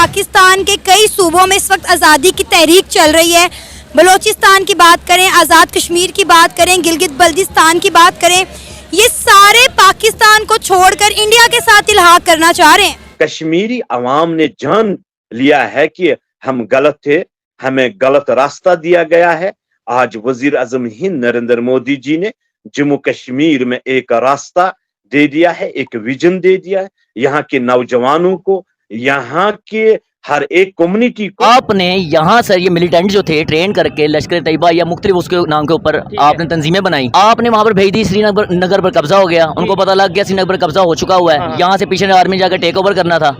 पाकिस्तान के कई सूबों में इस वक्त आज़ादी की तहरीक चल रही है। बलोचिस्तान की बात करें, आज़ाद कश्मीर की बात करें, गिलगित बल्तिस्तान की बात करें, ये सारे पाकिस्तान को छोड़कर इंडिया के साथ इल्हाक करना चाह रहे हैं। कश्मीरी अवाम ने जान लिया है कि हम गलत थे, हमें गलत रास्ता दिया गया है। आज वजीर आजम हिंद नरेंद्र मोदी जी ने जम्मू कश्मीर में एक रास्ता दे दिया है, एक विजन दे दिया है यहाँ के नौजवानों को, यहाँ के हर एक कम्युनिटी को। आपने यहाँ सर ये मिलिटेंट जो थे ट्रेन करके लश्कर तैयबा या मुख्तलिफ उसके नाम के ऊपर आपने तंजीमें बनाई, आपने वहाँ पर भेज दी। श्रीनगर पर कब्जा हो गया, उनको पता लग गया श्रीनगर पर कब्जा हो चुका हुआ है, यहाँ से पीछे आर्मी जाकर टेक ओवर करना था।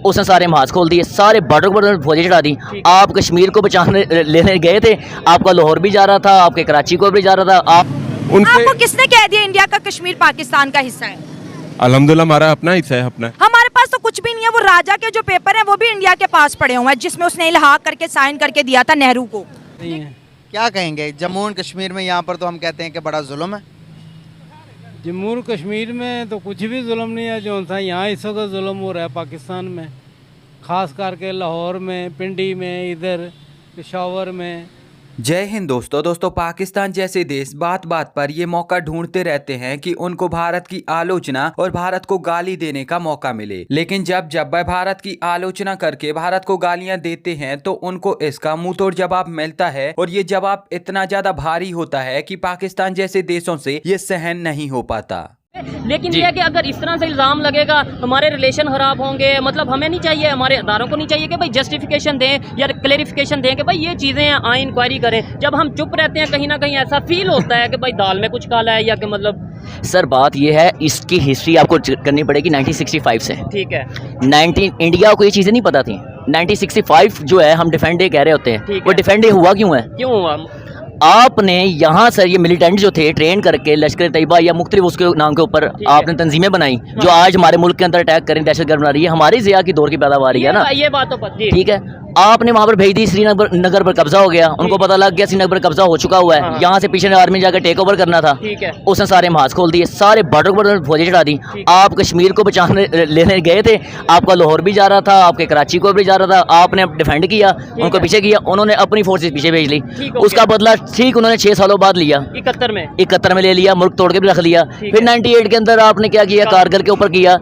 उसने सारे महाज खोल दिए, सारे बॉर्डर पर फौजें चढ़ा दी। आप कश्मीर को बचाने लेने गए थे, आपका लाहौर भी जा रहा था, आपके कराची को भी जा रहा था। आपको किसने कह दिया इंडिया का कश्मीर पाकिस्तान का हिस्सा है? अल्हम्दुलिल्लाह हमारा अपना हिस्सा है। अपना हमारे पास तो कुछ भी नहीं है। वो राजा के जो पेपर हैं वो भी इंडिया के पास पड़े हुए हैं, जिसमें उसने इल्हाक करके साइन करके दिया था नेहरू को। क्या कहेंगे जम्मू और कश्मीर में? यहाँ पर तो हम कहते हैं कि बड़ा जुल्म है। जम्मू और कश्मीर में तो कुछ भी जुल्म नहीं है। जो था यहाँ इस वक्त जुल्म हो रहा है पाकिस्तान में, खास करके लाहौर में, पिंडी में, इधर पेशावर में। जय हिंद दोस्तों पाकिस्तान जैसे देश बात बात पर ये मौका ढूंढते रहते हैं कि उनको भारत की आलोचना और भारत को गाली देने का मौका मिले, लेकिन जब वह भारत की आलोचना करके भारत को गालियां देते हैं तो उनको इसका मुंहतोड़ जवाब मिलता है, और ये जवाब इतना ज्यादा भारी होता है कि पाकिस्तान जैसे देशों से ये सहन नहीं हो पाता। लेकिन ये है कि अगर इस तरह से इल्ज़ाम लगेगा हमारे रिलेशन खराब होंगे, मतलब हमें नहीं चाहिए, हमारे अदारों को नहीं चाहिए कि भाई जस्टिफिकेशन दें या क्लेरिफिकेशन दें कि भाई ये चीज़ें हैं, आए इंक्वायरी करें। जब हम चुप रहते हैं कहीं ना कहीं ऐसा फील होता है कि भाई दाल में कुछ काला है, या कि मतलब सर बात ये है, इसकी हिस्ट्री आपको करनी पड़ेगी 1965 से। ठीक है, 19 इंडिया को ये चीज़ें नहीं पता थी। 1965 जो है हम डिफेंड डे कह रहे होते हैं, वो डिफेंड डे हुआ क्यों है? क्यों हुआ? आपने यहाँ सर ये मिलिटेंट जो थे ट्रेन करके लश्कर तैयबा या मुख्तलिफ उसके नाम के ऊपर आपने तंजीमें बनाई, जो आज हमारे मुल्क के अंदर अटैक करें, दहशतगर्द बना रही है, हमारी ज़िया की दौर की पैदावार है ना, ये बात तो पता है। ठीक है, आपने वहाँ पर भेज दी। श्रीनगर पर कब्जा हो गया, उनको पता लग गया श्रीनगर पर कब्जा हो चुका हुआ है, यहाँ से पीछे आर्मी जाकर टेक ओवर करना था। उसने सारे महाज खोल दिए, सारे बॉर्डर पर फौजें चढ़ा दी। आप कश्मीर को बचाने लेने गए थे, आपका लाहौर भी जा रहा था, आपके कराची को भी जा रहा था, आपने डिफेंड किया, उनको पीछे किया, उन्होंने अपनी फोर्सेज पीछे भेज ली। उसका बदला ठीक उन्होंने 6 सालों बाद लिया, 71 में ले लिया, मुल्क तोड़ के भी रख लिया। फिर 98 के अंदर आपने क्या किया, कारगिल के ऊपर किया।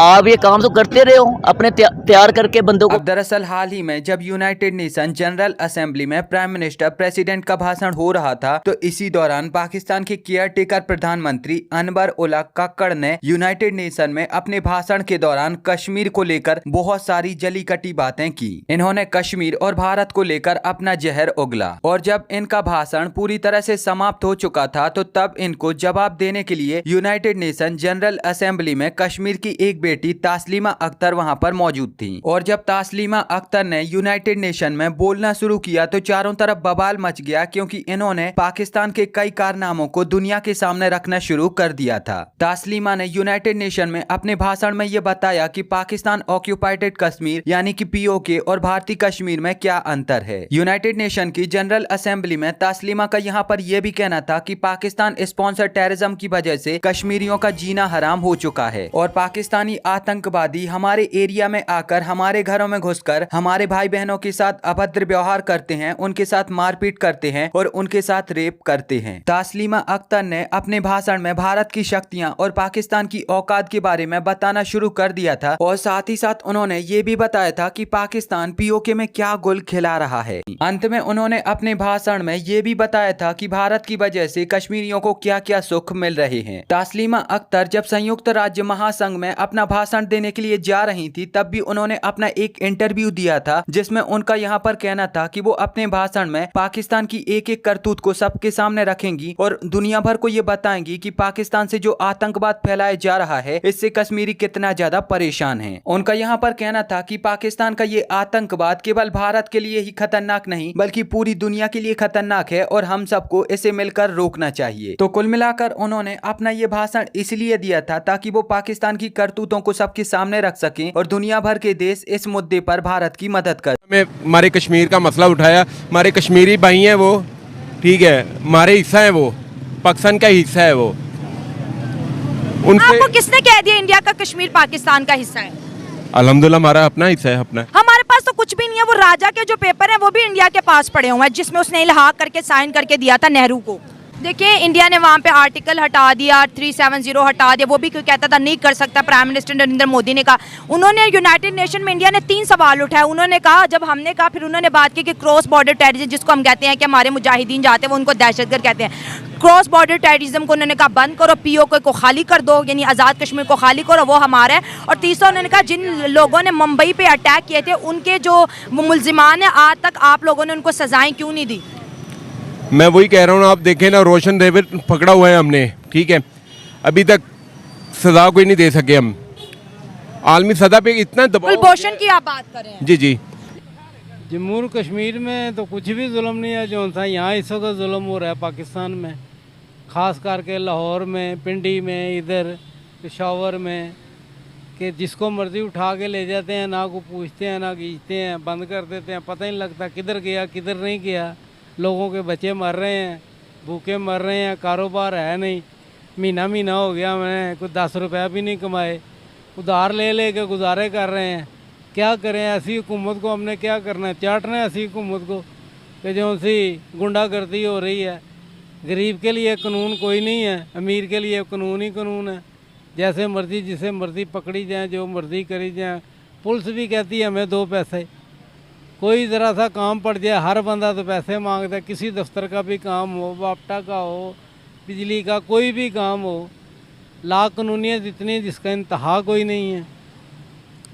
आप ये काम तो करते रहे हो अपने तैयार करके बंदों को। दरअसल हाल ही में जब यूनाइटेड नेशन जनरल असेंबली में प्राइम मिनिस्टर प्रेसिडेंट का भाषण हो रहा था, तो इसी दौरान पाकिस्तान के केयर टेकर प्रधानमंत्री अनवर उल हक कक्कड़ ने यूनाइटेड नेशन में अपने भाषण के दौरान कश्मीर को लेकर बहुत सारी जली कटी बातें की। इन्होंने कश्मीर और भारत को लेकर अपना जहर उगला, और जब इनका भाषण पूरी तरह से समाप्त हो चुका था तो तब इनको जवाब देने के लिए यूनाइटेड नेशन जनरल असेंबली में कश्मीर की एक बेटी तास्लीमा अख्तर वहां पर मौजूद थी। और जब तास्लीमा अख्तर ने यूनाइटेड नेशन में बोलना शुरू किया तो चारों तरफ बवाल मच गया, क्योंकि इन्होंने पाकिस्तान के कई कारनामों को दुनिया के सामने रखना शुरू कर दिया था। तास्लीमा ने यूनाइटेड नेशन में अपने भाषण में यह बताया कि पाकिस्तान ऑक्यूपाइड कश्मीर यानी कि पीओके और भारतीय कश्मीर में क्या अंतर है। यूनाइटेड नेशन की जनरल असेंबली में तास्लीमा का यहाँ पर यह भी कहना था कि पाकिस्तान स्पॉन्सर टेररिज्म की वजह से कश्मीरियों का जीना हराम हो चुका है, और पाकिस्तानी आतंकवादी हमारे एरिया में आकर हमारे घरों में घुसकर हमारे भाई बहनों के साथ अभद्र व्यवहार करते हैं, उनके साथ मारपीट करते हैं और उनके साथ रेप करते हैं। तास्लीमा अख्तर ने अपने भाषण में भारत की शक्तियां और पाकिस्तान की औकात के बारे में बताना शुरू कर दिया था, और साथ ही साथ उन्होंने ये भी बताया था कि पाकिस्तान पीओके में क्या गुल खिला रहा है। अंत में उन्होंने अपने भाषण में ये भी बताया था कि भारत की वजह से कश्मीरियों को क्या क्या सुख मिल रहे हैं। तास्लीमा अख्तर जब संयुक्त राज्य महासंघ में अपना भाषण देने के लिए जा रही थी, तब भी उन्होंने अपना एक इंटरव्यू दिया था, जिसमें उनका यहाँ पर कहना था कि वो अपने भाषण में पाकिस्तान की एक एक करतूत को सबके सामने रखेंगी और दुनिया भर को ये बताएंगी कि पाकिस्तान से जो आतंकवाद फैलाया जा रहा है, इससे कश्मीरी कितना ज्यादा परेशान है। उनका यहाँ पर कहना था कि पाकिस्तान का ये आतंकवाद केवल भारत के लिए ही खतरनाक नहीं बल्कि पूरी दुनिया के लिए खतरनाक है, और हम सबको इसे मिलकर रोकना चाहिए। तो कुल मिलाकर उन्होंने अपना ये भाषण इसलिए दिया था ताकि वो पाकिस्तान की करतूतों को सबके सामने रख सकें और दुनिया भर के देश इस मुद्दे पर भारत की मदद करें। हमारे कश्मीर का मसला उठाया, हमारे कश्मीरी भाई हैं वो, ठीक है, हमारे हिस्सा है वो, पाकिस्तान का हिस्सा है वो। आपको किसने कह दिया इंडिया का कश्मीर पाकिस्तान का हिस्सा है? अल्हम्दुलिल्लाह हमारा अपना हिस्सा है। अपना हमारे पास तो कुछ कुछ भी नहीं है। वो राजा के जो पेपर हैं वो भी इंडिया के पास पड़े हुए हैं, जिसमें उसने इल्हाक करके साइन करके दिया था नेहरू को। देखिए इंडिया ने वहाँ पे आर्टिकल हटा दिया, 370 हटा दिया, वो भी कोई कहता था नहीं कर सकता। प्राइम मिनिस्टर नरेंद्र मोदी ने कहा, उन्होंने यूनाइटेड नेशन में इंडिया ने 3 सवाल उठाए। उन्होंने कहा, जब हमने कहा, फिर उन्होंने बात की कि क्रॉस बॉर्डर टेररिज्म, जिसको हम कहते हैं कि हमारे मुजाहिदीन जाते हैं वो उनको दहशतगर्द कहते हैं, क्रॉस बॉर्डर टेररिज्म को उन्होंने कहा बंद करो, POK को खाली कर दो, यानी आज़ाद कश्मीर को खाली करो, वो हमारा है। और तीसरा उन्होंने कहा, जिन लोगों ने मुंबई पे अटैक किए थे उनके जो मुलजिमान हैं आज तक आप लोगों ने उनको सजाएं क्यों नहीं दी? मैं वही कह रहा हूँ, आप देखें ना, रोशन रेवत पकड़ा हुआ है हमने, ठीक है, अभी तक सजा कोई नहीं दे सके हम। आलमी सजा पे इतना दबाव, कुलभूषण की आप बात कर रहे हैं। जी जी, जम्मू और कश्मीर में तो कुछ भी जुल्म नहीं है जो सा यहाँ इस वक्त जुल्म हो रहा है पाकिस्तान में, ख़ास करके लाहौर में, पिंडी में, इधर पेशावर में, कि जिसको मर्ज़ी उठा के ले जाते हैं, ना को पूछते हैं ना खींचते हैं, बंद कर देते हैं, पता ही नहीं लगता किधर गया किधर नहीं गया। लोगों के बच्चे मर रहे हैं, भूखे मर रहे हैं, कारोबार है नहीं। महीना हो गया मैंने कुछ 10 रुपया भी नहीं कमाए, उधार ले के गुजारे कर रहे हैं। क्या करें, ऐसी हुकूमत को हमने क्या करना है? चाटना है ऐसी हुकूमत को कि जो सी गुंडागर्दी हो रही है। गरीब के लिए कानून कोई नहीं है, अमीर के लिए कानून ही कानून है। जैसे मर्जी जिसे मर्जी पकड़ी जाए, जो मर्जी करी जाए। पुलिस भी कहती है हमें 2 पैसे, कोई ज़रा सा काम पड़ जाए हर बंदा तो पैसे मांगता है। किसी दफ्तर का भी काम हो, बापटा का हो, बिजली का कोई भी काम हो, ला कानूनियत इतनी जिसका इंतहा कोई नहीं है।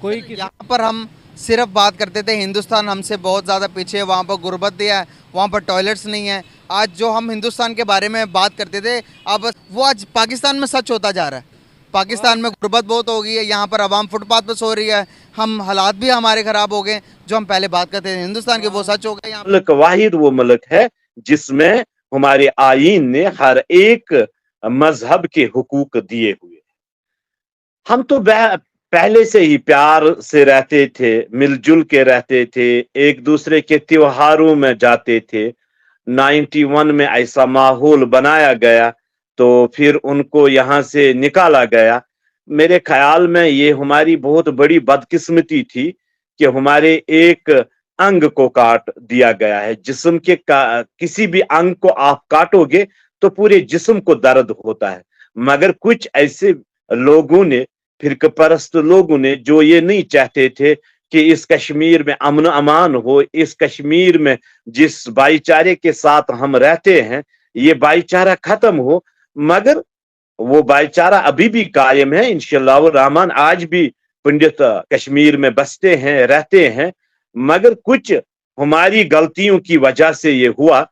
कोई यहाँ पर हम सिर्फ बात करते थे हिंदुस्तान हमसे बहुत ज़्यादा पीछे है, वहाँ पर गुर्बत दिया है, वहाँ पर टॉयलेट्स नहीं है। आज जो हम हिंदुस्तान के बारे में बात करते थे, अब वो आज पाकिस्तान में सच होता जा रहा है। पाकिस्तान में गुर्बत बहुत हो गई है, यहाँ पर आवाम फुटपाथ पर सो रही है, हम हालात भी हमारे ख़राब हो गए। जो हम पहले बात करते थे हिंदुस्तान के, वो सच हो गए। यहाँ मुल्क वाहिद वो मुल्क है जिसमें हमारे आईन ने हर एक मजहब के हुकूक दिए हुए। हम तो पहले से ही प्यार से रहते थे, मिलजुल के रहते थे, एक दूसरे के त्योहारों में जाते थे। 91 में ऐसा माहौल बनाया गया तो फिर उनको यहाँ से निकाला गया। मेरे ख्याल में ये हमारी बहुत बड़ी बदकिस्मती थी कि हमारे एक अंग को काट दिया गया है। जिस्म के किसी भी अंग को आप काटोगे तो पूरे जिस्म को दर्द होता है, मगर कुछ ऐसे लोगों ने, फिरकपरस्त लोगों ने, जो ये नहीं चाहते थे कि इस कश्मीर में अमन अमान हो, इस कश्मीर में जिस भाईचारे के साथ हम रहते हैं ये भाईचारा खत्म हो, मगर वो भाईचारा अभी भी कायम है इंशाअल्लाह रहमान। आज भी पंडित कश्मीर में बसते हैं, रहते हैं, मगर कुछ हमारी गलतियों की वजह से ये हुआ।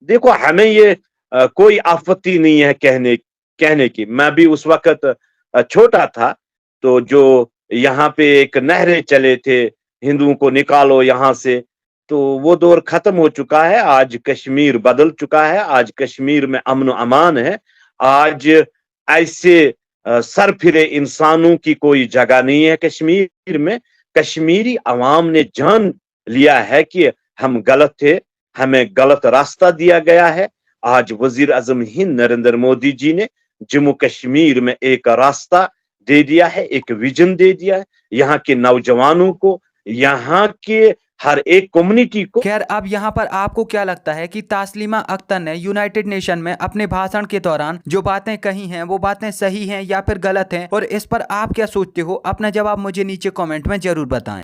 देखो हमें ये कोई आपत्ति नहीं है कहने की। मैं भी उस वक्त छोटा था, तो जो यहाँ पे एक नहरें चले थे, हिंदुओं को निकालो यहाँ से, तो वो दौर खत्म हो चुका है। आज कश्मीर बदल चुका है, आज कश्मीर में अमन अमान है। आज ऐसे सरफिरे इंसानों की कोई जगह नहीं है कश्मीर में। कश्मीरी अवाम ने जान लिया है कि हम गलत थे, हमें गलत रास्ता दिया गया है। आज वजीर आजम हिंद नरेंद्र मोदी जी ने जम्मू कश्मीर में एक रास्ता दे दिया है, एक विजन दे दिया है यहाँ के नौजवानों को, यहाँ के हर एक कम्युनिटी को। खैर, अब यहाँ पर आपको क्या लगता है कि तास्लीमा अख्तर ने यूनाइटेड नेशन में अपने भाषण के दौरान जो बातें कही हैं वो बातें सही हैं या फिर गलत हैं, और इस पर आप क्या सोचते हो? अपना जवाब मुझे नीचे कमेंट में जरूर बताएं।